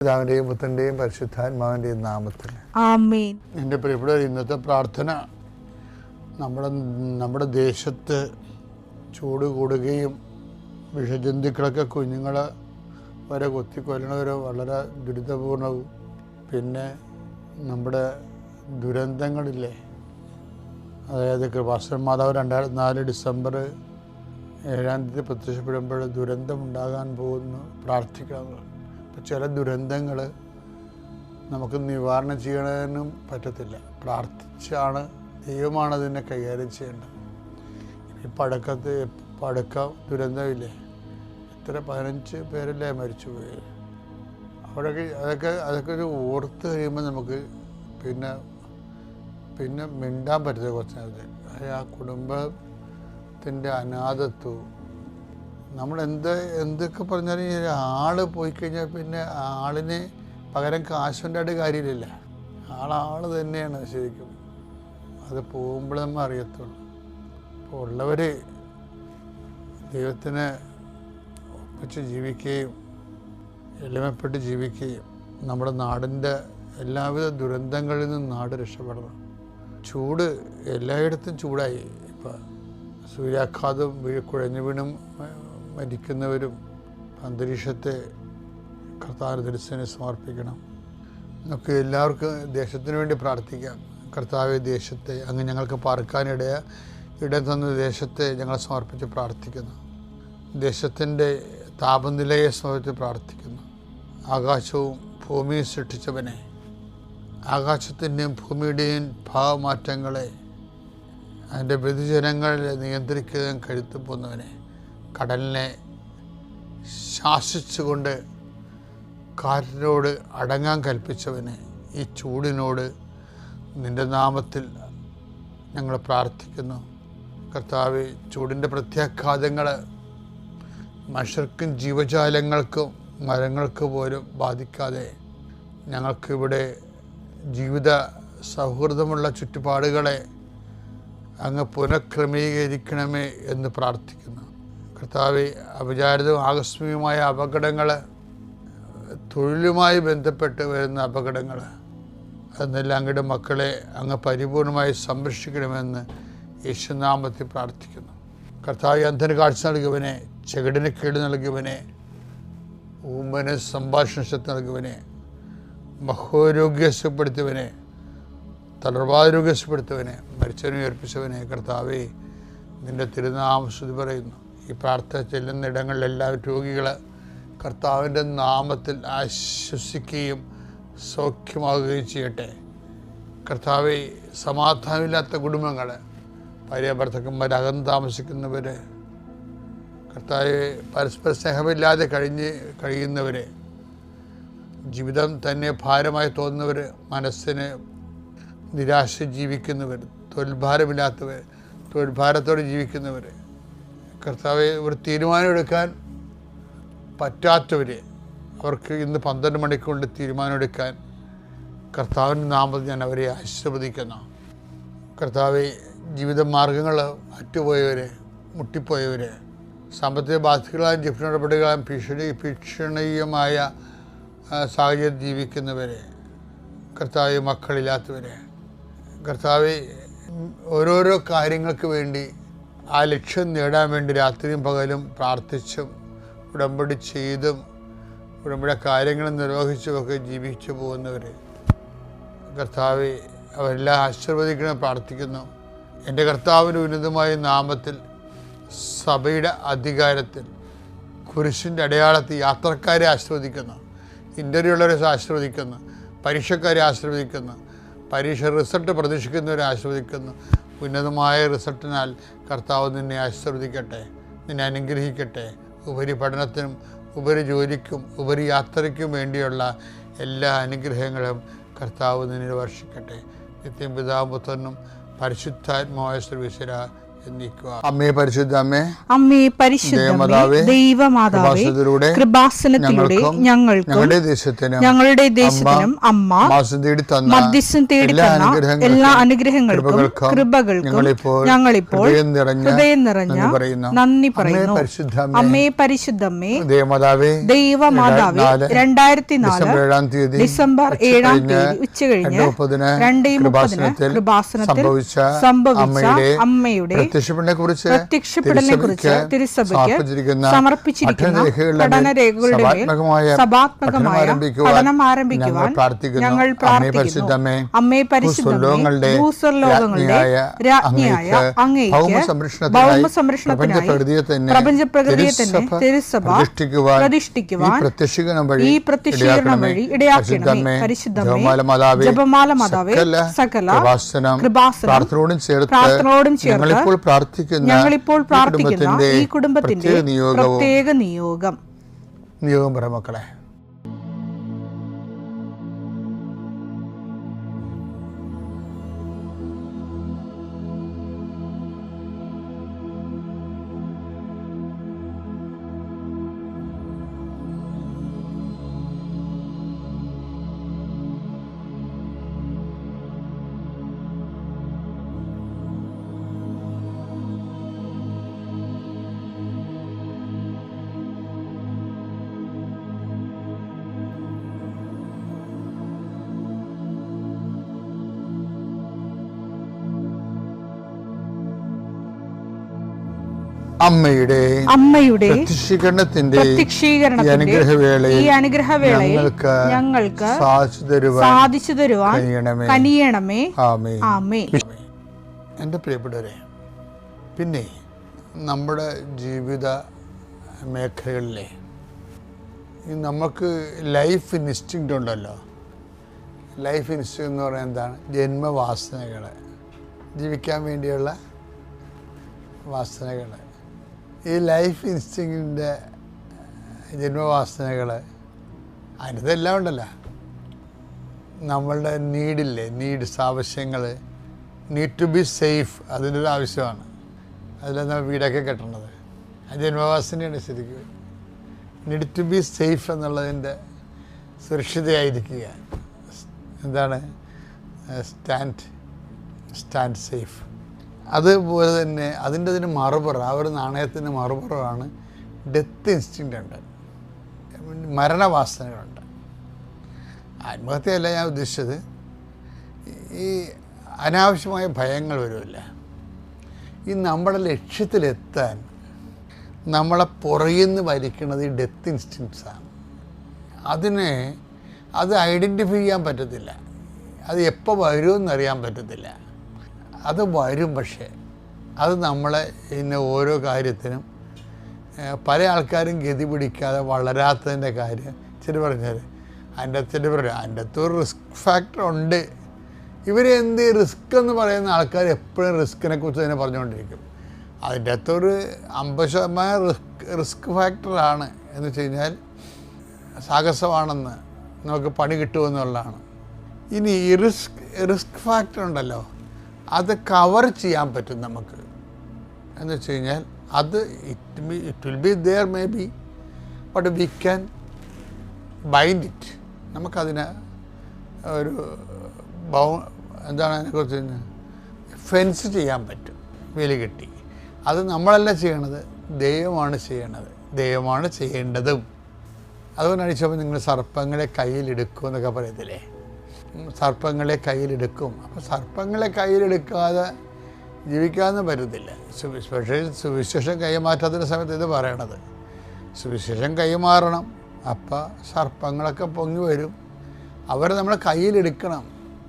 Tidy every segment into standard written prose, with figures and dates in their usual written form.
പിതാവിന്റെയും പുത്രന്റെയും പരിശുദ്ധാത്മാവിന്റെയും നാമത്തിൽ ആമേൻ. എൻ്റെ പ്രിയപ്പെട്ടവർ, ഇന്നത്തെ പ്രാർത്ഥന നമ്മുടെ ദേശത്ത് ചൂട് കൂടുകയും വിഷജന്തുക്കളൊക്കെ കുഞ്ഞുങ്ങളെ വരെ കൊത്തിക്കൊല്ലണവരെ വളരെ ദുരിതപൂർണവും, പിന്നെ നമ്മുടെ ദുരന്തങ്ങളില്ലേ, അതായത് കൃപാസന മാതാവ് 2004 ഡിസംബർ 7 പ്രത്യക്ഷപ്പെടുമ്പോൾ ദുരന്തമുണ്ടാകാൻ പോകുന്നു പ്രാർത്ഥിക്കണം. അപ്പം ചില ദുരന്തങ്ങൾ നമുക്ക് നിവാരണം ചെയ്യാനും പറ്റത്തില്ല. പ്രാർത്ഥിച്ചാണ്, ദൈവമാണ് അതിനെ കൈകാര്യം ചെയ്യേണ്ടത്. ഈ പടക്ക ദുരന്തമില്ലേ, എത്ര 15 പേരല്ലേ മരിച്ചുപോയി. അതൊക്കെ ഒരു ഓർത്ത് കഴിയുമ്പോൾ നമുക്ക് പിന്നെ മിണ്ടാൻ പറ്റില്ല കുറച്ച് നേരത്തെ. ആ കുടുംബത്തിൻ്റെ അനാഥത്വവും, നമ്മൾ എന്തൊക്കെ പറഞ്ഞാലും ആള് പോയി കഴിഞ്ഞാൽ പിന്നെ ആളിന് പകരം കാശുണ്ടായിട്ട് കാര്യമില്ല. ആള് തന്നെയാണ് ശരിക്കും. അത് പോകുമ്പോൾ നമ്മൾ അറിയത്തുള്ളൂ. അപ്പോൾ ഉള്ളവർ ദൈവത്തിനെ ഒപ്പിച്ച് ജീവിക്കുകയും എളിമപ്പെട്ട് ജീവിക്കുകയും നമ്മുടെ നാടിൻ്റെ എല്ലാവിധ ദുരന്തങ്ങളിൽ നിന്നും നാട് രക്ഷപ്പെടണം. ചൂട് എല്ലായിടത്തും ചൂടായി. ഇപ്പം സൂര്യാഘാതം കുഴഞ്ഞു വീണും മരിക്കുന്നവരും അന്തരീക്ഷത്തെ കർത്താവിൻ്റെ ദർശനം സമർപ്പിക്കണം. നമുക്ക് എല്ലാവർക്കും ദേശത്തിന് വേണ്ടി പ്രാർത്ഥിക്കാം. കർത്താവ് ദേശത്തെ അങ്ങ് ഞങ്ങൾക്ക് പാർക്കാനിടം തന്ന ദേശത്തെ ഞങ്ങളെ സമർപ്പിച്ച് പ്രാർത്ഥിക്കുന്നു. ദേശത്തിൻ്റെ താപനിലയെ സമർപ്പിച്ച് പ്രാർത്ഥിക്കുന്നു. ആകാശവും ഭൂമിയും സൃഷ്ടിച്ചവനെ, ആകാശത്തിൻ്റെയും ഭൂമിയുടെയും ഭാവമാറ്റങ്ങളെ അതിൻ്റെ വ്യതിചലങ്ങളെ നിയന്ത്രിക്കുകയും കരുത്തു പോകുന്നവനെ, കടലിനെ ശാസിച്ചുകൊണ്ട് കാറ്റിനോട് അടങ്ങാൻ കൽപ്പിച്ചവനെ, ഈ ചൂടിനോട് നിൻ്റെ നാമത്തിൽ ഞങ്ങൾ പ്രാർത്ഥിക്കുന്നു. കർത്താവേ, ചൂടിൻ്റെ പ്രത്യാഘാതങ്ങൾ മനുഷ്യർക്കും ജീവജാലങ്ങൾക്കും മരങ്ങൾക്ക് പോലും ബാധിക്കാതെ ഞങ്ങൾക്കിവിടെ ജീവിത സൗഹൃദമുള്ള ചുറ്റുപാടുകളെ അങ്ങ് പുനഃക്രമീകരിക്കണമേ എന്ന് പ്രാർത്ഥിക്കുന്നു. കർത്താവെ, അവിചാരിതവും ആകസ്മികമായ അപകടങ്ങൾ, തൊഴിലുമായി ബന്ധപ്പെട്ട് വരുന്ന അപകടങ്ങൾ, അതെല്ലാം അങ്ങയുടെ മക്കളെ അങ്ങ് പരിപൂർണമായി സംരക്ഷിക്കണമെന്ന് യേശുനാമത്തിൽ പ്രാർത്ഥിക്കുന്നു. കർത്താവ്, അന്ധന് കാഴ്ച നൽകിയവനെ, ചെകിടിന് കേട് നൽകിയവനെ, ഊമ്പന് സംഭാഷണ ശക്തി നൽകിയവനെ, മഹോരോഗ്യപ്പെടുത്തിയവനെ, തളർവാരോഗ്യപ്പെടുത്തവനെ, മരിച്ചവനെ ഉയർപ്പിച്ചവനെ, കർത്താവേ, നിൻ്റെ തിരുനാമം സ്തുതി പറയുന്നു. ഈ പ്രാർത്ഥന ചെല്ലുന്ന ഇടങ്ങളിലെല്ലാം രോഗികൾ കർത്താവിൻ്റെ നാമത്തിൽ ആശ്വസിക്കുകയും സൗഖ്യമാകുകയും ചെയ്യട്ടെ. കർത്താവേ, സമാധാനമില്ലാത്ത കുടുംബങ്ങൾ, ഭാര്യ ഭർത്താക്കന്മാർ അകന്ന് താമസിക്കുന്നവർ, കർത്താവെ, പരസ്പര സ്നേഹമില്ലാതെ കഴിയുന്നവർ, ജീവിതം തന്നെ ഭാരമായി തോന്നുന്നവർ, മനസ്സിന് നിരാശ ജീവിക്കുന്നവർ, തൊഴിൽഭാരമില്ലാത്തവർ, തൊഴിൽഭാരത്തോടെ ജീവിക്കുന്നവർ, കർത്താവെ, ഒരു തീരുമാനമെടുക്കാൻ പറ്റാത്തവർ, അവർക്ക് ഇന്ന് 12 മണിക്കൊണ്ട് തീരുമാനമെടുക്കാൻ കർത്താവിൻ്റെ നാമത്തിൽ ഞാൻ അവരെ ആശീർവദിക്കുന്നു. കർത്താവെ, ജീവിത മാർഗങ്ങൾ അറ്റുപോയവർ, മുട്ടിപ്പോയവർ, സാമ്പത്തിക ബാധ്യതകളായും ജീവിത നടപടികളായും ഭീഷണീയമായ സാഹചര്യം ജീവിക്കുന്നവർ, കർത്താവെ, മക്കളില്ലാത്തവർ, കർത്താവെ, ഓരോരോ കാര്യങ്ങൾക്ക് വേണ്ടി ആ ലക്ഷ്യം നേടാൻ വേണ്ടി രാത്രിയും പകലും പ്രാർത്ഥിച്ചും ഉടമ്പടി ചെയ്തും ഉടമ്പടി കാര്യങ്ങൾ നിർവഹിച്ചുമൊക്കെ ജീവിച്ചു പോകുന്നവർ, കർത്താവെ, അവരെല്ലാം ആശീർവദിക്കണം പ്രാർത്ഥിക്കുന്നു. എൻ്റെ കർത്താവിൻ്റെ ഉന്നതമായ നാമത്തിൽ സഭയുടെ അധികാരത്തിൽ കുരിശിൻ്റെ അടയാളത്തിൽ യാത്രക്കാരെ ആശീർവദിക്കുന്നു, ഇൻ്റർവ്യൂ ഉള്ളവരെ ആശീർവദിക്കുന്നു, പരീക്ഷക്കാരെ ആശീർവദിക്കുന്നു, പരീക്ഷ റിസൾട്ട് പ്രതീക്ഷിക്കുന്നവരെ ആശീർവദിക്കുന്നു. ഉന്നതമായ റിസൾട്ടിനാൽ കർത്താവ് നിന്നെ ആശീർവദിക്കട്ടെ, നിന്നെ അനുഗ്രഹിക്കട്ടെ. ഉപരിപഠനത്തിനും ഉപരി ജോലിക്കും ഉപരി യാത്രയ്ക്കും വേണ്ടിയുള്ള എല്ലാ അനുഗ്രഹങ്ങളും കർത്താവ് നിന്നെ വർഷിക്കട്ടെ. നിത്യം പിതാവും പുത്രനും പരിശുദ്ധാത്മാവായ സർവീശ്വര അമ്മേ പരിശുദ്ധ അമ്മേ, അമ്മേ പരിശുദ്ധ ദൈവമാതാവേ, കൃപാസനത്തിലൂടെ ഞങ്ങളുടെ ദേശത്തിനും അമ്മ മധ്യസ്ഥം തേടി തന്ന എല്ലാ അനുഗ്രഹങ്ങൾക്കും കൃപകൾക്കും ഞങ്ങളിപ്പോൾ ഹൃദയം നിറഞ്ഞ നന്ദി പറയുന്നു. അമ്മേ പരിശുദ്ധമ്മേ, ദൈവമാതാവേ, 2004 ഡിസംബർ 7 ഉച്ചകഴിഞ്ഞ് 2:30 കൃപാസനത്തിൽ സംഭവിച്ച അമ്മയുടെ പ്രത്യക്ഷപ്പെടലിനെ കുറിച്ച് തിരുസഭയ്ക്ക് സമർപ്പിച്ചിരിക്കുന്ന പഠനരേഖകളുടെ മേൽ സഭാത്മകമായ പഠനം ആരംഭിക്കുവാൻ ഞങ്ങൾ പ്രാർത്ഥിക്കുന്നു. അമ്മേ പരിശുദ്ധമേ, ഭൂസ്വർലോകങ്ങളുടെ രാജ്ഞിയായ അങ്ങേയ്ക്ക് ഭൗമസംരക്ഷണത്തിനായി പ്രപഞ്ചപ്രകൃതിയെ തന്നെ തിരുസഭ പ്രതിഷ്ഠിക്കുവാൻ ഈ പ്രത്യക്ഷീകരണം വഴി ഇടയാക്കണമേ. പരിശുദ്ധമേ, ജപമാല മാതാവേ, സകല കൃപാസനം പ്രാർത്ഥനയോടും ചേർത്ത് ഞങ്ങളിപ്പോൾ പ്രാർത്ഥിക്കുന്ന ഈ കുടുംബത്തിന്റെ പ്രത്യേക നിയോഗം പറ മക്കളെ. അമ്മയുടെ പ്രത്യക്ഷീകരണത്തിന്റെ ഈ അനുഗ്രഹവേളയിൽ ഞങ്ങൾക്ക് സാധിച്ചു തരുവാൻ കനിയണമേ. എൻ്റെ പ്രിയപ്പെട്ടവരെ, പിന്നെ നമ്മുടെ ജീവിത മേഖലകളിലെ നമുക്ക് ലൈഫ് ഇൻസ്റ്റിങ്ക്റ്റ് ഉണ്ടല്ലോ. ലൈഫ് ഇൻസ്റ്റിങ്ക്റ്റ് എന്ന് പറയുന്നത് എന്താണ്? ജന്മവാസനകൾ, ജീവിക്കാൻ വേണ്ടിയുള്ള വാസനകൾ. ഈ ലൈഫ് ഇൻസ്റ്റിങ്ക്റ്റിൻ്റെ ജന്മവാസനകൾ അതിനകത്തെല്ലാം ഉണ്ടല്ലോ. നമ്മളുടെ നീഡ്സ്, ആവശ്യങ്ങൾ, നീഡ് ടു ബി സേഫ്, അതിൻ്റെ ഒരു ആവശ്യമാണ്. അതിലാണ് നമ്മൾ വീടൊക്കെ കെട്ടണത്. ആ ജന്മവാസനയാണ് ശരിക്കും. നീഡ് ടു ബി സേഫ് എന്നുള്ളതിൻ്റെ സുരക്ഷിതയായിരിക്കുക. എന്താണ്? Stand safe. അതുപോലെ തന്നെ അതിൻ്റെ മറുപുറം, ആ ഒരു നാണയത്തിൻ്റെ മറുപുറമാണ് ഡെത്ത് ഇൻസ്റ്റിങ്ക്റ്റ് ഉണ്ട്, മരണവാസനകളുണ്ട്. ആത്മഹത്യയല്ല ഞാൻ ഉദ്ദേശിച്ചത്. ഈ അനാവശ്യമായ ഭയങ്ങൾ വരുമല്ല. ഈ നമ്മുടെ ലക്ഷ്യത്തിലെത്താൻ നമ്മളെ പുറകിൽ നിന്ന് വലിക്കുന്നത് ഈ ഡെത്ത് ഇൻസ്റ്റിങ്ക്ട്സാണ്. അത് ഐഡൻറ്റിഫൈ ചെയ്യാൻ പറ്റത്തില്ല. അത് എപ്പോൾ വരുമെന്നറിയാൻ പറ്റത്തില്ല. അത് വരും. പക്ഷേ അത് നമ്മളെ ഇന്ന് ഓരോ കാര്യത്തിനും പല ആൾക്കാരും ഗതി പിടിക്കാതെ വളരാത്തതിൻ്റെ കാര്യം പറഞ്ഞാൽ അതിൻ്റെ ഒരു റിസ്ക് ഫാക്ടർ ഉണ്ട്. ഇവരെന്ത് റിസ്ക് എന്ന് പറയുന്ന ആൾക്കാർ എപ്പോഴും റിസ്കിനെ കുറിച്ച് തന്നെ പറഞ്ഞുകൊണ്ടിരിക്കും. അതിൻ്റെ അകത്തൊരു 50% റിസ്ക് ഫാക്ടറാണ് എന്ന് വെച്ച് കഴിഞ്ഞാൽ സാഹസമാണെന്ന്, നമുക്ക് പണി കിട്ടുമെന്നുള്ളതാണ്. ഇനി ഈ റിസ്ക് ഫാക്ടർ ഉണ്ടല്ലോ, അത് കവർ ചെയ്യാൻ പറ്റും നമുക്ക്. എന്ന് വെച്ച് കഴിഞ്ഞാൽ അത് it will be there may be, but we can bind it. നമുക്കതിന് ഒരു എന്താണ് അതിനെക്കുറിച്ച് ഫെൻസ് ചെയ്യാൻ പറ്റും, വേലി കെട്ടി. അത് നമ്മളല്ല ചെയ്യണത്, ദൈവമാണ് ചെയ്യണത്, ദൈവമാണ് ചെയ്യേണ്ടതും. അതുകൊണ്ടാണ് ചോദിച്ചപ്പോൾ നിങ്ങൾ സർപ്പങ്ങളെ കയ്യിലെടുക്കും എന്നൊക്കെ പറയത്തില്ലേ. സർപ്പങ്ങളെ കയ്യിലെടുക്കും. അപ്പോൾ സർപ്പങ്ങളെ കയ്യിലെടുക്കാതെ ജീവിക്കാമെന്ന് പറ്റത്തില്ല. പക്ഷേ സുവിശേഷം കൈമാറ്റാത്ത സമയത്ത് ഇത് പറയണത്, സുവിശേഷം കൈമാറണം. അപ്പോൾ സർപ്പങ്ങളൊക്കെ പൊങ്ങി വരും. അവരെ നമ്മൾ കയ്യിലെടുക്കണം.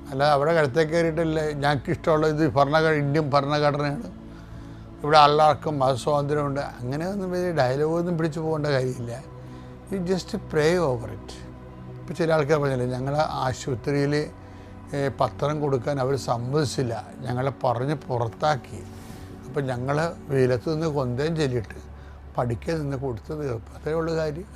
അല്ലാതെ അവിടെ കഴുത്തേക്ക് കയറിയിട്ടില്ലേ ഞങ്ങൾക്കിഷ്ടമുള്ള ഇത് ഇന്ത്യൻ ഭരണഘടനയാണ്, ഇവിടെ എല്ലാവർക്കും മതസ്വാതന്ത്ര്യമുണ്ട്, അങ്ങനെയൊന്നും വലിയ ഡയലോഗൊന്നും പിടിച്ചു പോകേണ്ട കാര്യമില്ല. You just pray over it. ഇപ്പോൾ ചില ആൾക്കാർ പറഞ്ഞില്ലേ, ഞങ്ങളെ ആശുപത്രിയിൽ പത്രം കൊടുക്കാൻ അവർ സമ്മതിച്ചില്ല, ഞങ്ങളെ പറഞ്ഞ് പുറത്താക്കി. അപ്പം ഞങ്ങൾ വെയിലത്ത് നിന്ന് കൊന്തയും ചൊല്ലിയിട്ട് പഠിക്കാൻ നിന്ന് കൊടുത്ത് തീർക്കും. അത്രയേ ഉള്ളൂ കാര്യം.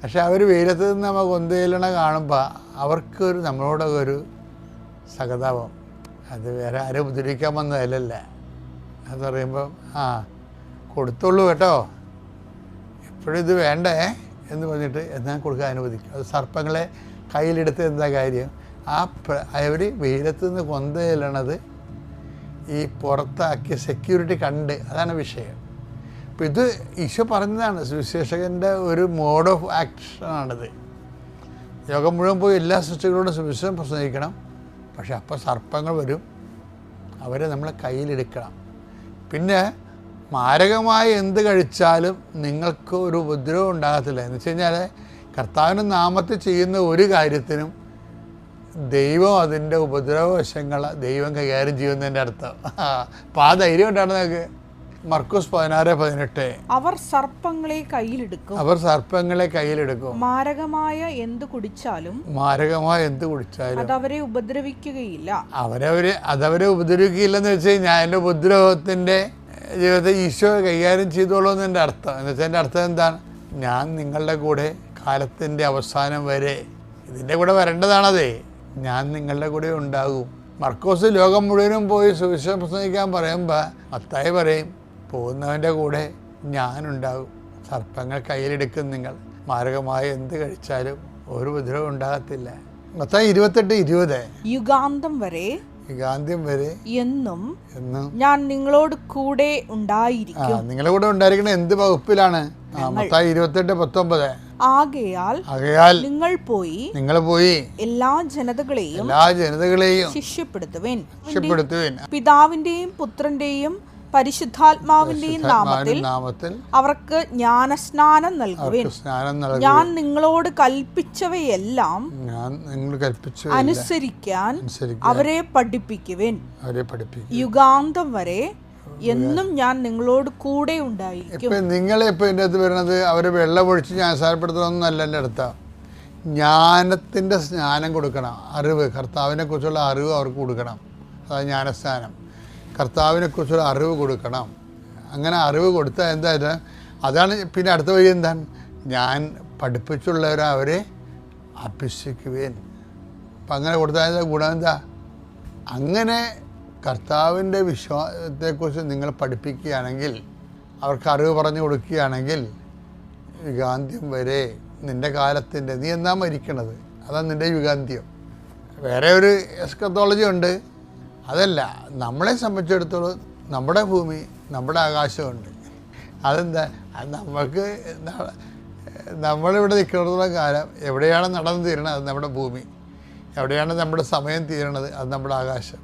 പക്ഷെ അവർ വെയിലത്ത് നിന്ന് നമ്മൾ കൊന്തയിലണ കാണുമ്പോൾ അവർക്കൊരു നമ്മളോടൊരു സഹതാപം. അത് വേറെ ആരും ഉപദ്രവിക്കാൻ വന്നതല്ല. അത് പറയുമ്പോൾ കൊടുത്തുള്ളൂ കേട്ടോ, എപ്പോഴും ഇത് വേണ്ടേ എന്ന് പറഞ്ഞിട്ട് എന്നാൽ കൊടുക്കാൻ അനുവദിക്കും. അത് സർപ്പങ്ങളെ കയ്യിലെടുത്ത് എന്താ കാര്യം, അവർ വെയിലത്ത് നിന്ന് കൊന്തയിലണത് ഈ പുറത്താക്കിയ സെക്യൂരിറ്റി കണ്ട്, അതാണ് വിഷയം. അപ്പോൾ ഇത് ഈശോ പറഞ്ഞതാണ്, സുവിശേഷകൻ്റെ ഒരു മോഡ് ഓഫ് ആക്ഷനാണിത്. ലോകം മുഴുവൻ പോയി എല്ലാ സൃഷ്ടികളോടും സുവിശേഷം പ്രസംഗിക്കണം. പക്ഷെ അപ്പോൾ സർപ്പങ്ങൾ വരും, അവരെ നമ്മളെ കയ്യിലെടുക്കണം. പിന്നെ മാരകമായ എന്ത് കഴിച്ചാലും നിങ്ങൾക്ക് ഒരു ഉപദ്രവം ഉണ്ടാകത്തില്ല. എന്ന് വെച്ച് കഴിഞ്ഞാൽ കർത്താവിൻ്റെ നാമത്തിൽ ചെയ്യുന്ന ഒരു കാര്യത്തിനും ദൈവം അതിൻ്റെ ഉപദ്രവവശങ്ങൾ ദൈവം കൈകാര്യം ചെയ്യുന്നതിൻ്റെ അർത്ഥം. അപ്പോൾ ആ ധൈര്യം ഉണ്ടാണ് നിങ്ങൾക്ക്. മർക്കോസ് 16:18 അവർ സർപ്പങ്ങളെ കയ്യിലെടുക്കും, മാരകമായ എന്ത് കുടിച്ചാലും അതവരെ ഉപദ്രവിക്കുകയില്ല. അതവരെ ഉപദ്രവിക്കുകയില്ലെന്ന് വെച്ച് കഴിഞ്ഞാൽ എൻ്റെ ഉപദ്രവത്തിൻ്റെ ജീവിതത്തെ ഈശോ കൈകാര്യം ചെയ്തോളൂ എന്നതിൻ്റെ അർത്ഥം. എന്ന് വെച്ചാൽ എൻ്റെ അർത്ഥം എന്താണ്, ഞാൻ നിങ്ങളുടെ കൂടെ കാലത്തിൻ്റെ അവസാനം വരെ, ഇതിൻ്റെ കൂടെ വരേണ്ടതാണതേ, ഞാൻ നിങ്ങളുടെ കൂടെ ഉണ്ടാകും. മർക്കോസ് ലോകം മുഴുവനും പോയി സുവിശേഷം പ്രസംഗിക്കാൻ പറയുമ്പോൾ മത്തായി പറയും, പോകുന്നവൻ്റെ കൂടെ ഞാനുണ്ടാകും. സർപ്പങ്ങൾ കയ്യിലെടുക്കും, നിങ്ങൾ മാരകമായ എന്ത് കഴിച്ചാലും ഒരു ഉപദ്രവം ഉണ്ടാകത്തില്ല. മത്തായി 28:20 യുഗാന്തം വരെ എന്നും ഞാൻ നിങ്ങളോട് കൂടെ ഉണ്ടായിരിക്കും. നിങ്ങളുടെ കൂടെ ഉണ്ടായിരിക്കണം. എന്ത് വകുപ്പിലാണ്? മത്തായി 28:19 ആകയാൽ നിങ്ങൾ പോയി എല്ലാ ജനതകളെയും ശിഷ്യപ്പെടുത്തുവിൻ. പിതാവിന്റെയും പുത്രന്റെയും പരിശുദ്ധാത്മാവിന്റെയും നാമത്തിൽ അവർക്ക് ജ്ഞാനസ്നാനം നൽകുവിൻ. ഞാൻ നിങ്ങളോട് കൽപ്പിച്ചവയെല്ലാം അനുസരിക്കാൻ അവരെ പഠിപ്പിക്കുവിൻ. യുഗാന്തം വരെ എന്നും ഞാൻ നിങ്ങളോട് കൂടെ ഉണ്ടായിരിക്കും. നിങ്ങളെ ഇപ്പൊ ഇതിൻ്റെ അകത്ത് വരുന്നത് അവരെ വെള്ളമൊഴിച്ച് ജ്ഞാനസ്നാനപ്പെടുത്തണമെന്നല്ല എൻ്റെ അടുത്ത. ജ്ഞാനത്തിൻ്റെ സ്നാനം കൊടുക്കണം, അറിവ്, കർത്താവിനെ കുറിച്ചുള്ള അറിവ് അവർക്ക് കൊടുക്കണം. അതായത് ജ്ഞാനസ്നാനം, കർത്താവിനെ കുറിച്ചുള്ള അറിവ് കൊടുക്കണം. അങ്ങനെ അറിവ് കൊടുത്താൽ എന്തായാലും അതാണ്. പിന്നെ അടുത്ത വഴി എന്താണ്, ഞാൻ പഠിപ്പിച്ചുള്ളവരെ അവരെ അഭ്യസിക്കുവേൻ. അപ്പം അങ്ങനെ കൊടുത്താൽ ഗുണം എന്താ, അങ്ങനെ കർത്താവിൻ്റെ വിശ്വാസത്തെക്കുറിച്ച് നിങ്ങൾ പഠിപ്പിക്കുകയാണെങ്കിൽ, അവർക്ക് അറിവ് പറഞ്ഞു കൊടുക്കുകയാണെങ്കിൽ, യുഗാന്ത്യം വരെ നിൻ്റെ കാലത്തിൻ്റെ, നീ എന്നാ മരിക്കണത്, അതാണ് നിൻ്റെ യുഗാന്ത്യം. വേറെ ഒരു എസ്കത്തോളജി ഉണ്ട്, അതല്ല. നമ്മളെ സംബന്ധിച്ചിടത്തോളം നമ്മുടെ ഭൂമി, നമ്മുടെ ആകാശമുണ്ട്. അതെന്താ, നമ്മൾക്ക് നമ്മളിവിടെ നിൽക്കുന്നിടത്തോളം കാലം എവിടെയാണ് നടന്നു തീരണത് അത് നമ്മുടെ ഭൂമി, എവിടെയാണ് നമ്മുടെ സമയം തീരണത് അത് നമ്മുടെ ആകാശം.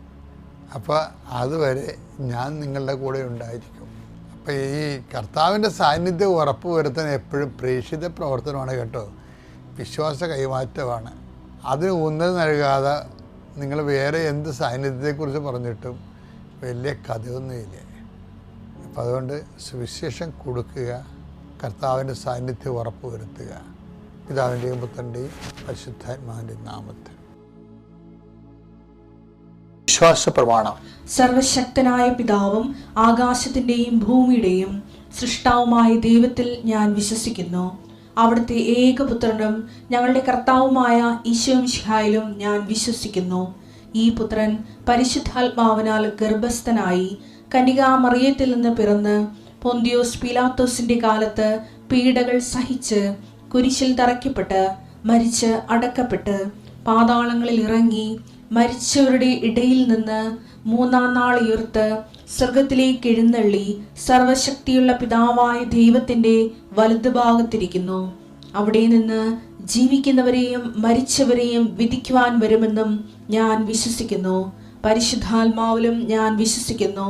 അപ്പോൾ അതുവരെ ഞാൻ നിങ്ങളുടെ കൂടെ ഉണ്ടായിരിക്കും. അപ്പോൾ ഈ കർത്താവിൻ്റെ സാന്നിധ്യം ഉറപ്പ് വരുത്താൻ എപ്പോഴും പ്രേക്ഷിത പ്രവർത്തനമാണ് കേട്ടോ, വിശ്വാസ കൈമാറ്റമാണ്. അതിന് ഊന്നൽ നൽകാതെ നിങ്ങൾ വേറെ എന്ത് സാന്നിധ്യത്തെക്കുറിച്ച് പറഞ്ഞിട്ടും വലിയ കഥയൊന്നുമില്ല. അപ്പം അതുകൊണ്ട് സുവിശേഷം കൊടുക്കുക, കർത്താവിൻ്റെ സാന്നിധ്യം ഉറപ്പ് വരുത്തുക. പിതാവിൻ്റെയും പുത്രൻ്റെയും പരിശുദ്ധാത്മാവിൻ്റെയും നാമത്തിൽ. വിശ്വാസ പ്രമാണം. സർവശക്തനായ പിതാവും ആകാശത്തിൻ്റെയും ഭൂമിയുടെയും സൃഷ്ടാവുമായ ദൈവത്തിൽ ഞാൻ വിശ്വസിക്കുന്നു. അവിടുത്തെ ഏകപുത്രനും ഞങ്ങളുടെ കർത്താവുമായ ഈശോമിശിഹായിലും ഞാൻ വിശ്വസിക്കുന്നു. ഈ പുത്രൻ പരിശുദ്ധാത്മാവിനാൽ ഗർഭസ്ഥനായി കന്യകാമറിയത്തിൽ നിന്ന് പിറന്ന് പൊന്തിയോസ് പീലാത്തോസിന്റെ കാലത്ത് പീഡകൾ സഹിച്ച് കുരിശിൽ തറയ്ക്കപ്പെട്ട് മരിച്ച് അടക്കപ്പെട്ട് പാതാളങ്ങളിൽ ഇറങ്ങി മരിച്ചവരുടെ ഇടയിൽ നിന്ന് മൂന്നാം നാൾ ഉയർത്ത് സ്വർഗത്തിലേക്ക് എഴുന്നള്ളി സർവശക്തിയുള്ള പിതാവായ ദൈവത്തിന്റെ വലതുഭാഗത്തിരിക്കുന്നു. അവിടെ നിന്ന് ജീവിക്കുന്നവരെയും മരിച്ചവരെയും വിധിക്കുവാൻ വരുമെന്നും ഞാൻ വിശ്വസിക്കുന്നു. പരിശുദ്ധാത്മാവിലും ഞാൻ വിശ്വസിക്കുന്നു.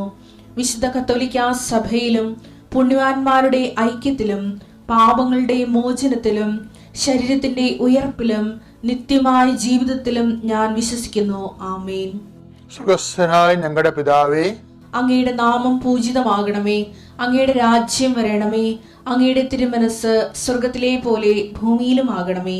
വിശുദ്ധ കത്തോലിക്കാ സഭയിലും പുണ്യവാന്മാരുടെ ഐക്യത്തിലും പാപങ്ങളുടെ മോചനത്തിലും ശരീരത്തിന്റെ ഉയർപ്പിലും നിത്യമായ ജീവിതത്തിലും ഞാൻ വിശ്വസിക്കുന്നു. ആമേൻ. സ്വർഗ്ഗസ്ഥനായ ഞങ്ങളുടെ പിതാവേ, അങ്ങയുടെ നാമം പൂജിതമാകണമേ. അങ്ങയുടെ രാജ്യം വരണമേ. അങ്ങയുടെ തിരുമനസ് സ്വർഗത്തിലെ പോലെ ഭൂമിയിലും ആകണമേ.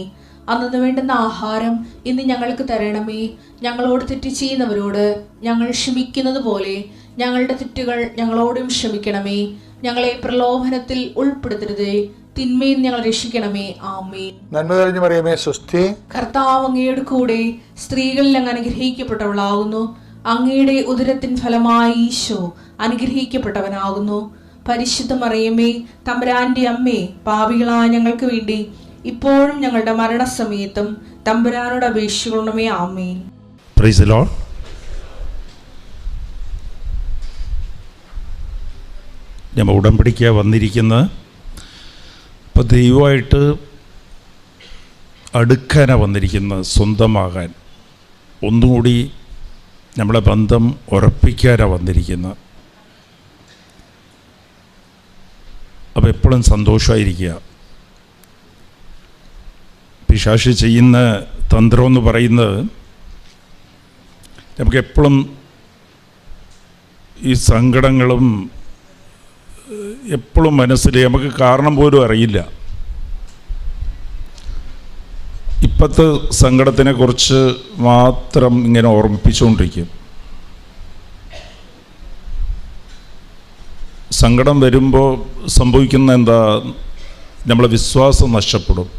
അന്നു വേണ്ടുന്ന ആഹാരം ഇന്ന് ഞങ്ങൾക്ക് തരണമേ. ഞങ്ങളോട് തെറ്റ് ചെയ്യുന്നവരോട് ഞങ്ങൾ ക്ഷമിക്കുന്നത് പോലെ ഞങ്ങളുടെ തെറ്റുകൾ ഞങ്ങളോടും ക്ഷമിക്കണമേ. ഞങ്ങളെ പ്രലോഭനത്തിൽ ഉൾപ്പെടുത്തരുതേ, തിന്മയിൽ ഞങ്ങൾ രക്ഷിക്കണമേ. ആമേൻ. നന്മ നിറഞ്ഞ മറിയമേ, സ്വസ്തി. കർത്താവ് അങ്ങയുടെ കൂടെ സ്ത്രീകളിൽ അങ്ങ് അനുഗ്രഹിക്കപ്പെട്ടവളാകുന്നു. അങ്ങയുടെ ഉദരത്തിൻ ഫലമായി ഈശോ അനുഗ്രഹിക്കപ്പെട്ടവനാകുന്നു. പരിശുദ്ധ മറിയമേ, തമ്പുരാന്റെ അമ്മേ, പാപികളായ ഞങ്ങൾക്ക് വേണ്ടി ഇപ്പോഴും ഞങ്ങളുടെ മരണസമയത്തും തമ്പുരാനോട് അപേക്ഷിക്കണമേ. ആമേൻ. Praise the Lord. നമ്മൾ ഉടമ്പടിക്ക് വന്നിരിക്കുന്നത് ഇപ്പോൾ ദൈവമായിട്ട് അടുക്കാനാണ് വന്നിരിക്കുന്നത്, സ്വന്തമാകാൻ, ഒന്നുകൂടി നമ്മളെ ബന്ധം ഉറപ്പിക്കാനാണ് വന്നിരിക്കുന്നത്. അപ്പോൾ എപ്പോഴും സന്തോഷമായിരിക്കുക. പിശാച് ചെയ്യുന്ന തന്ത്രം എന്ന് പറയുന്നത് നമുക്ക് എപ്പോഴും ഈ സങ്കടങ്ങളും എപ്പോഴും മനസ്സിൽ നമുക്ക് കാരണം പോലും അറിയില്ല. ഇപ്പോഴത്തെ സങ്കടത്തിനെ കുറിച്ച് മാത്രം ഇങ്ങനെ ഓർമ്മിപ്പിച്ചുകൊണ്ടിരിക്കും. സങ്കടം വരുമ്പോൾ സംഭവിക്കുന്ന എന്താ, നമ്മളെ വിശ്വാസം നഷ്ടപ്പെടും,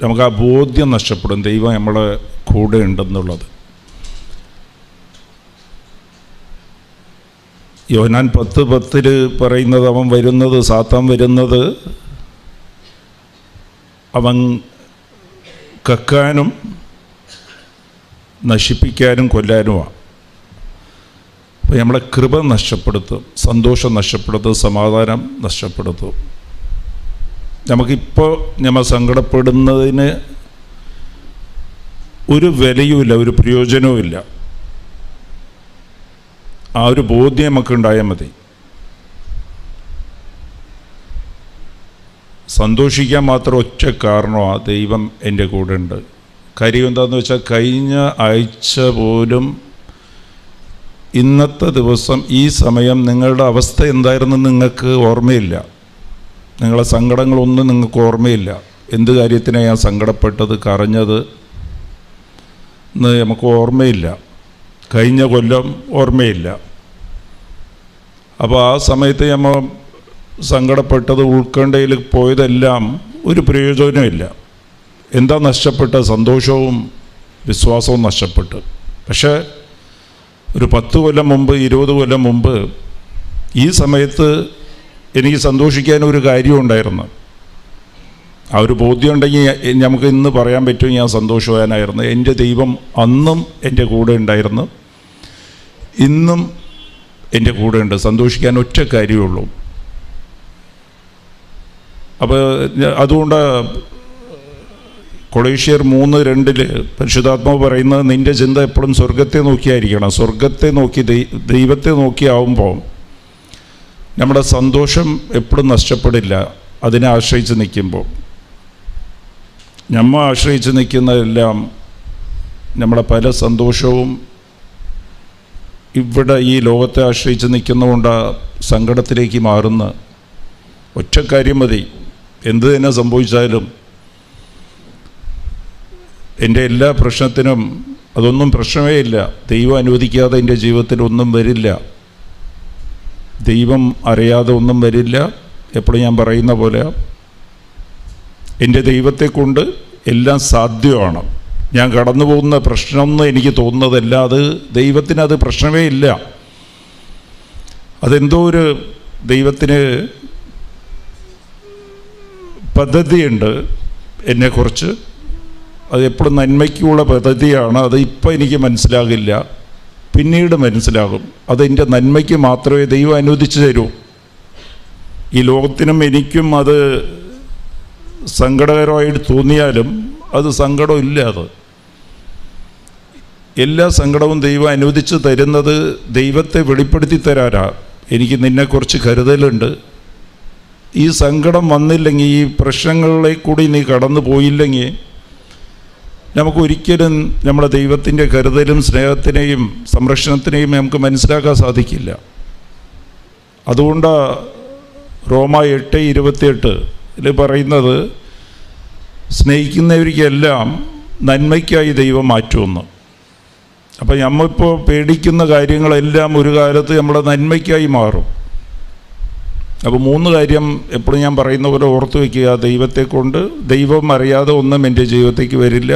നമുക്ക് ആ ബോധ്യം നഷ്ടപ്പെടും ദൈവം നമ്മളെ കൂടെ ഉണ്ടെന്നുള്ളത്. യോഹന്നാൻ 10:10 പറയുന്നത്, അവൻ വരുന്നത്, സാത്താൻ വരുന്നത് അവൻ കക്കാനും നശിപ്പിക്കാനും കൊല്ലാനുമാണ്. അപ്പോൾ നമ്മളെ കൃപ നഷ്ടപ്പെടുത്തും, സന്തോഷം നഷ്ടപ്പെടുത്തും, സമാധാനം നഷ്ടപ്പെടുത്തും. നമുക്കിപ്പോൾ നമ്മൾ സങ്കടപ്പെടുന്നതിന് ഒരു വിലയുമില്ല, ഒരു പ്രയോജനവുമില്ല. ആ ഒരു ബോധ്യം നമുക്കുണ്ടായാൽ മതി. സന്തോഷിക്കാൻ മാത്രം ഒറ്റ കാരണമാണ്, ദൈവം എൻ്റെ കൂടെ ഉണ്ട്. കാര്യം എന്താണെന്ന് വെച്ചാൽ, കഴിഞ്ഞ ആഴ്ച പോലും ഇന്നത്തെ ദിവസം ഈ സമയം നിങ്ങളുടെ അവസ്ഥ എന്തായിരുന്നു നിങ്ങൾക്ക് ഓർമ്മയില്ല. നിങ്ങളെ സങ്കടങ്ങളൊന്നും നിങ്ങൾക്ക് ഓർമ്മയില്ല. എന്ത് കാര്യത്തിനാണ് ഞാൻ സങ്കടപ്പെട്ടത്, കരഞ്ഞത് എന്ന് നമുക്ക് ഓർമ്മയില്ല. കഴിഞ്ഞ കൊല്ലം ഓർമ്മയില്ല. അപ്പോൾ ആ സമയത്ത് നമ്മൾ സങ്കടപ്പെട്ടത്, ഉൾക്കണ്ടയിൽ പോയതെല്ലാം ഒരു പ്രയോജനമില്ല. എന്താ നഷ്ടപ്പെട്ട? സന്തോഷവും വിശ്വാസവും നഷ്ടപ്പെട്ടു. പക്ഷേ ഒരു 10 കൊല്ലം മുമ്പ്, 20 കൊല്ലം മുമ്പ് ഈ സമയത്ത് എനിക്ക് സന്തോഷിക്കാൻ ഒരു കാര്യം ഉണ്ടായിരുന്നു. ആ ഒരു ബോധ്യം ഉണ്ടെങ്കിൽ നമുക്ക് ഇന്ന് പറയാൻ പറ്റും ഞാൻ സന്തോഷവാനായിരുന്നു. എൻ്റെ ദൈവം അന്നും എൻ്റെ കൂടെ ഉണ്ടായിരുന്നു, ഇന്നും എൻ്റെ കൂടെ ഉണ്ട്. സന്തോഷിക്കാൻ ഒറ്റ കാര്യമുള്ളൂ. അപ്പോൾ അതുകൊണ്ട് കൊളോഷ്യർ 3:2 പരിശുദ്ധാത്മാവ് പറയുന്നത്, നിൻ്റെ ചിന്ത എപ്പോഴും സ്വർഗത്തെ നോക്കിയായിരിക്കണം. സ്വർഗത്തെ നോക്കി, ദൈവത്തെ നോക്കിയാവുമ്പോൾ നമ്മുടെ സന്തോഷം എപ്പോഴും നഷ്ടപ്പെടില്ല. അതിനെ ആശ്രയിച്ച് നിൽക്കുമ്പോൾ, നമ്മൾ ആശ്രയിച്ച് നിൽക്കുന്നതെല്ലാം നമ്മുടെ പല സന്തോഷവും ഇവിടെ ഈ ലോകത്തെ ആശ്രയിച്ച് നിൽക്കുന്നതുകൊണ്ട് സങ്കടത്തിലേക്ക് മാറുന്ന ഒറ്റ കാര്യം മതി. എന്ത് തന്നെ സംഭവിച്ചാലും എൻ്റെ എല്ലാ പ്രശ്നത്തിനും അതൊന്നും പ്രശ്നമേ ഇല്ല. ദൈവം അനുവദിക്കാതെ എൻ്റെ ജീവിതത്തിൽ ഒന്നും വരില്ല. ദൈവം അറിയാതെ ഒന്നും വരില്ല. എപ്പോഴും ഞാൻ പറയുന്ന പോലെ എൻ്റെ ദൈവത്തെ കൊണ്ട് എല്ലാം സാധ്യമാണ്. ഞാൻ കടന്നു പോകുന്ന പ്രശ്നമൊന്നും എനിക്ക് തോന്നുന്നതല്ല, അത് ദൈവത്തിന് പ്രശ്നമേ ഇല്ല. അതെന്തോ ഒരു ദൈവത്തിന് പദ്ധതിയുണ്ട് എന്നെക്കുറിച്ച്. അത് എപ്പോഴും നന്മയ്ക്കുള്ള പദ്ധതിയാണ്. അത് ഇപ്പോൾ എനിക്ക് മനസ്സിലാകില്ല, പിന്നീട് മനസ്സിലാകും. അതെൻ്റെ നന്മയ്ക്ക് മാത്രമേ ദൈവം അനുവദിച്ചു തരൂ. ഈ ലോകത്തിനും എനിക്കും അത് സങ്കടകരമായിട്ട് തോന്നിയാലും അത് സങ്കടമില്ല. അത് എല്ലാ സങ്കടവും ദൈവം അനുവദിച്ച് തരുന്നത് ദൈവത്തെ വെളിപ്പെടുത്തി തരാനാ. എനിക്ക് നിന്നെക്കുറിച്ച് കരുതലുണ്ട്. ഈ സങ്കടം വന്നില്ലെങ്കിൽ, ഈ പ്രശ്നങ്ങളിലെ കൂടി നീ കടന്നു പോയില്ലെങ്കിൽ, നമുക്കൊരിക്കലും നമ്മുടെ ദൈവത്തിൻ്റെ കരുതലും സ്നേഹത്തിനെയും സംരക്ഷണത്തിനെയും നമുക്ക് മനസ്സിലാക്കാൻ സാധിക്കില്ല. അതുകൊണ്ടാണ് റോമ 8:28 പറയുന്നത്, സ്നേഹിക്കുന്നവർക്കെല്ലാം നന്മയ്ക്കായി ദൈവം മാറ്റുമെന്ന്. അപ്പം നമ്മളിപ്പോൾ പേടിക്കുന്ന കാര്യങ്ങളെല്ലാം ഒരു കാലത്ത് നമ്മുടെ നന്മയ്ക്കായി മാറും. അപ്പോൾ 3 കാര്യം എപ്പോഴും ഞാൻ പറയുന്ന പോലെ ഓർത്ത് വയ്ക്കുക. ദൈവത്തെ കൊണ്ട്, ദൈവം അറിയാതെ ഒന്നും എൻ്റെ ജീവിതത്തേക്ക് വരില്ല.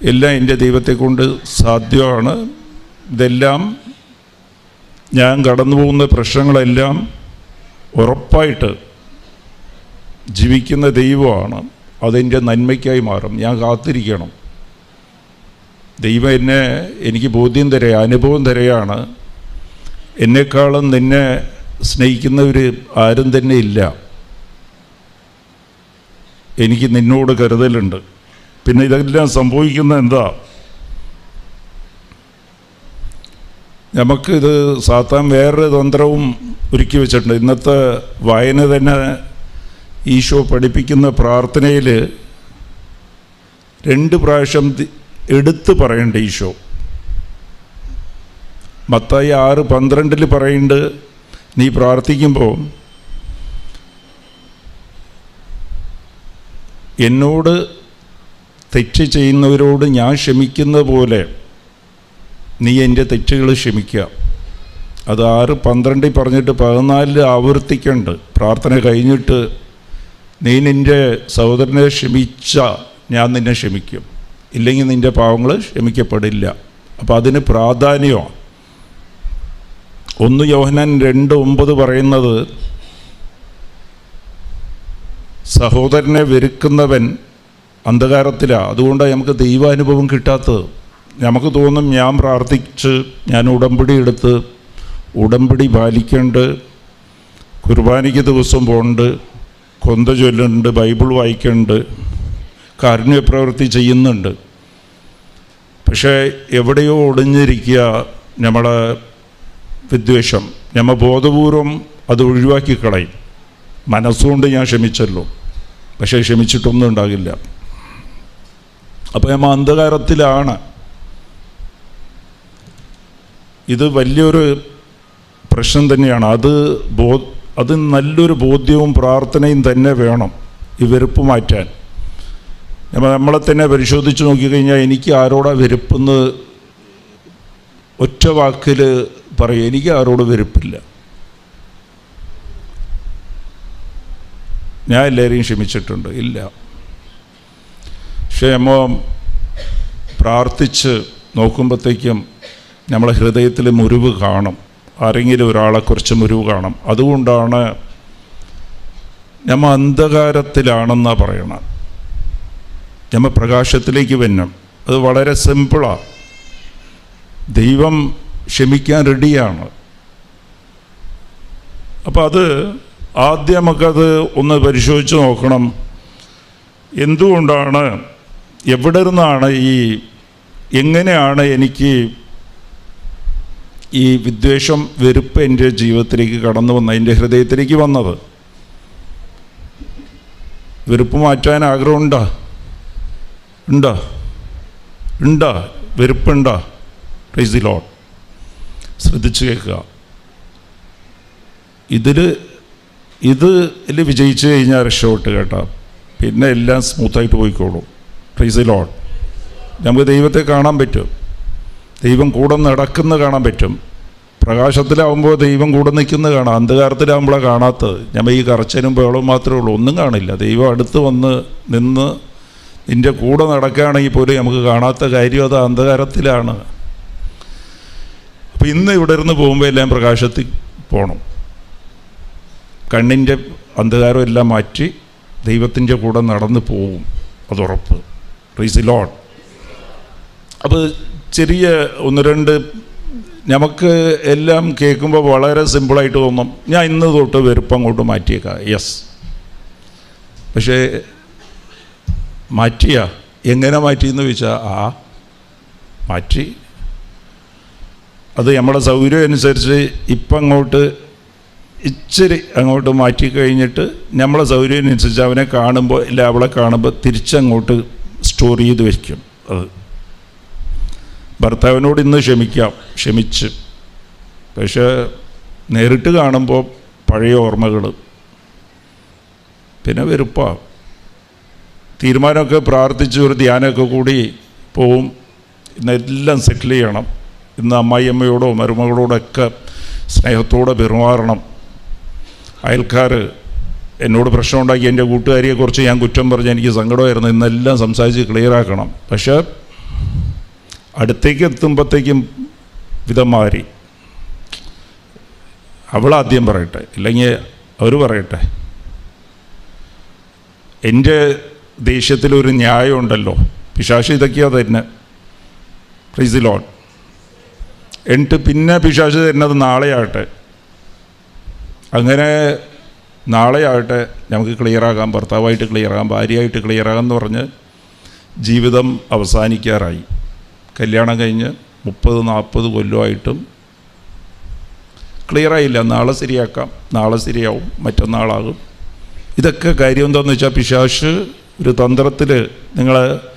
എല്ലാം എൻ്റെ ദൈവത്തെ കൊണ്ട് സാധ്യമാണ്. ഇതെല്ലാം ഞാൻ കടന്നു പോകുന്ന പ്രശ്നങ്ങളെല്ലാം ഉറപ്പായിട്ട് ജീവിക്കുന്ന ദൈവമാണ്. അതെൻ്റെ നന്മയ്ക്കായി മാറും. ഞാൻ കാത്തിരിക്കണം. ദൈവം എനിക്ക് ബോധ്യം തരുക, അനുഭവം തരുകയാണ്. എന്നെക്കാളും നിന്നെ സ്നേഹിക്കുന്നവർ ആരും തന്നെ ഇല്ല. എനിക്ക് നിന്നോട് കരുതലുണ്ട്. പിന്നെ ഇതെല്ലാം സംഭവിക്കുന്നത് എന്താ? നമുക്കിത് സാത്താൻ വേറൊരു തന്ത്രവും ഒരുക്കി വെച്ചിട്ടുണ്ട്. ഇന്നത്തെ വായന തന്നെ ഈശോ പഠിപ്പിക്കുന്ന പ്രാർത്ഥനയിൽ 2 പ്രാവശ്യം എടുത്ത് പറയേണ്ട ഈശോ. മത്തായി 6:12 പറയുന്നുണ്ട്, നീ പ്രാർത്ഥിക്കുമ്പോൾ എന്നോട് തെറ്റ് ചെയ്യുന്നവരോട് ഞാൻ ക്ഷമിക്കുന്ന പോലെ നീ എൻ്റെ തെറ്റുകൾ ക്ഷമിക്കുക. അത് 6:12 പറഞ്ഞിട്ട് 14 ആവർത്തിക്കുന്നുണ്ട്. പ്രാർത്ഥന കഴിഞ്ഞിട്ട് നീ നിൻ്റെ സഹോദരനെ ക്ഷമിച്ച ഞാൻ നിന്നെ ക്ഷമിക്കും, ഇല്ലെങ്കിൽ നിൻ്റെ പാവങ്ങൾ ക്ഷമിക്കപ്പെടില്ല. അപ്പോൾ അതിന് പ്രാധാന്യമാണ്. 1 യോഹന്നാൻ 2:9 പറയുന്നത്, സഹോദരനെ വെറുക്കുന്നവൻ അന്ധകാരത്തിലാണ്. അതുകൊണ്ടാണ് നമുക്ക് ദൈവാനുഭവം കിട്ടാത്തത്. നമുക്ക് തോന്നും ഞാൻ പ്രാർത്ഥിച്ച്, ഞാൻ ഉടമ്പടി എടുത്ത്, ഉടമ്പടി പാലിക്കേണ്ട, കുർബാനയ്ക്ക് ദിവസം പോകുന്നുണ്ട്, കൊന്ത ചൊല്ലുന്നുണ്ട്, ബൈബിൾ വായിക്കുന്നുണ്ട്, കാരുണ്യപ്രവൃത്തി ചെയ്യുന്നുണ്ട്. പക്ഷേ എവിടെയോ ഒളിഞ്ഞിരിക്കുക നമ്മളെ വിദ്വേഷം. നമ്മൾ ബോധപൂർവം അത് ഒഴിവാക്കി കളയും. മനസ്സുകൊണ്ട് ഞാൻ ക്ഷമിച്ചല്ലോ, പക്ഷേ ക്ഷമിച്ചിട്ടൊന്നും ഉണ്ടാകില്ല. അപ്പോൾ നമ്മൾ അന്ധകാരത്തിലാണ്. ഇത് വലിയൊരു പ്രശ്നം തന്നെയാണ്. അത് നല്ലൊരു ബോധ്യവും പ്രാർത്ഥനയും തന്നെ വേണം ഈ വെറുപ്പ് മാറ്റാൻ. നമ്മളെ തന്നെ പരിശോധിച്ച് നോക്കിക്കഴിഞ്ഞാൽ എനിക്ക് ആരോടാ വെറുപ്പെന്ന് ഒറ്റ വാക്കിൽ പറയും. എനിക്ക് ആരോട് വെറുപ്പില്ല. ഞാൻ എല്ലാവരെയും ക്ഷമിച്ചിട്ടുണ്ട്, ഇല്ല. പക്ഷേ നമ്മൾ പ്രാർത്ഥിച്ച് നോക്കുമ്പോഴത്തേക്കും നമ്മളെ ഹൃദയത്തിൽ മുറിവ് കാണും. ആരെങ്കിലും ഒരാളെക്കുറിച്ച് മുറിവ് കാണും. അതുകൊണ്ടാണ് നമ്മൾ അന്ധകാരത്തിലാണെന്നാണ് പറയണം. നമ്മൾ പ്രകാശത്തിലേക്ക് വരണം. അത് വളരെ സിമ്പിളാണ്. ദൈവം ക്ഷമിക്കാൻ റെഡിയാണ്. അപ്പോൾ അത് ആദ്യം നമുക്കത് ഒന്ന് പരിശോധിച്ച് നോക്കണം. എന്തുകൊണ്ടാണ്, എവിടെ നിന്നാണ് എങ്ങനെയാണ് എനിക്ക് ഈ വിദ്വേഷം, വെറുപ്പ് എൻ്റെ ജീവിതത്തിലേക്ക് കടന്നു വന്നത്, എൻ്റെ ഹൃദയത്തിലേക്ക് വന്നത്? വെറുപ്പ് മാറ്റാൻ ആഗ്രഹമുണ്ടോ? ഉണ്ടോ? വെറുപ്പുണ്ടോ? Praise the Lord. ശ്രദ്ധിച്ച് കേൾക്കുക. ഇതിൽ വിജയിച്ചു കഴിഞ്ഞാൽ രക്ഷപ്പെട്ട് കേട്ടോ. പിന്നെ എല്ലാം സ്മൂത്തായിട്ട് പോയിക്കോളും. Price the Lord. നമുക്ക് ദൈവത്തെ കാണാൻ പറ്റും. ദൈവം കൂടെ നടക്കുന്ന കാണാൻ പറ്റും. പ്രകാശത്തിലാവുമ്പോൾ ദൈവം കൂടെ നിൽക്കുന്ന കാണാം. അന്ധകാരത്തിലാവുമ്പോഴാണ് കാണാത്തത്. നമ്മൾ ഈ കറച്ചനും ബഹളവും മാത്രമേ ഉള്ളൂ, ഒന്നും കാണില്ല. ദൈവം അടുത്ത് വന്ന് നിന്ന് നിൻ്റെ കൂടെ നടക്കുകയാണെങ്കിൽ പോലും നമുക്ക് കാണാത്ത കാര്യം അത് അന്ധകാരത്തിലാണ്. അപ്പോൾ ഇന്ന് ഇവിടെ ഇരുന്ന് പോകുമ്പോൾ എല്ലാം പ്രകാശത്തിൽ പോകണം. കണ്ണിൻ്റെ അന്ധകാരം എല്ലാം മാറ്റി ദൈവത്തിൻ്റെ കൂടെ നടന്ന് പോവും, അതുറപ്പ്. Price the Lord. അപ്പോൾ ചെറിയ 1-2 നമുക്ക് എല്ലാം കേൾക്കുമ്പോൾ വളരെ സിമ്പിളായിട്ട് തോന്നും. ഞാൻ ഇന്ന് തൊട്ട് വെറുപ്പ് അങ്ങോട്ട് മാറ്റിയേക്കാം. യെസ്. പക്ഷേ എങ്ങനെ മാറ്റിയെന്ന് ചോദിച്ചാൽ മാറ്റി. അത് നമ്മുടെ സൗകര്യം അനുസരിച്ച് ഇപ്പം അങ്ങോട്ട് ഇച്ചിരി അങ്ങോട്ട് മാറ്റി കഴിഞ്ഞിട്ട് നമ്മളെ സൗകര്യം അനുസരിച്ച് അവനെ കാണുമ്പോൾ ഇല്ല അവളെ കാണുമ്പോൾ തിരിച്ചങ്ങോട്ട് സ്റ്റോർ ചെയ്ത് വയ്ക്കും. അത് ഭർത്താവിനോട് ഇന്ന് ക്ഷമിച്ച്, പക്ഷേ നേരിട്ട് കാണുമ്പോൾ പഴയ ഓർമ്മകൾ, പിന്നെ വെറുപ്പാണ്. തീരുമാനമൊക്കെ പ്രാർത്ഥിച്ച് ഒരു ധ്യാനമൊക്കെ കൂടി പോവും. ഇന്നെല്ലാം സെറ്റിൽ ചെയ്യണം. ഇന്ന് അമ്മായിയമ്മയോടോ മരുമകളോടൊക്കെ സ്നേഹത്തോടെ പെരുമാറണം. അയൽക്കാർ എന്നോട് പ്രശ്നമുണ്ടാക്കി എൻ്റെ കൂട്ടുകാരിയെക്കുറിച്ച് ഞാൻ കുറ്റം പറഞ്ഞ് എനിക്ക് സങ്കടമായിരുന്നു. ഇന്നെല്ലാം സംസാരിച്ച് ക്ലിയറാക്കണം. പക്ഷേ അടുത്തേക്ക് എത്തുമ്പോഴത്തേക്കും വിധം മാറി. അവളാദ്യം പറയട്ടെ, ഇല്ലെങ്കിൽ അവർ പറയട്ടെ. എൻ്റെ ദേഷ്യത്തിലൊരു ന്യായമുണ്ടല്ലോ, പിശാച് ഇതൊക്കെയാണ് തന്നെ. Price the Lord. എന്നിട്ട് പിന്നെ പിശാച് തരുന്നത് നാളെയാകട്ടെ, അങ്ങനെ നാളെയാകട്ടെ നമുക്ക് ക്ലിയറാകാം, ഭർത്താവായിട്ട് ക്ലിയറാകാം, ഭാര്യയായിട്ട് ക്ലിയറാകാം എന്ന് പറഞ്ഞ് ജീവിതം അവസാനിക്കാറായി. കല്യാണം കഴിഞ്ഞ് 30-40 കൊല്ലമായിട്ടും ക്ലിയറായില്ല. നാളെ ശരിയാക്കാം, നാളെ ശരിയാവും, മറ്റന്നാളാകും. ഇതൊക്കെ കാര്യം എന്താണെന്ന് വെച്ചാൽ പിശാച് ഒരു തന്ത്രത്തിൽ നിങ്ങളെ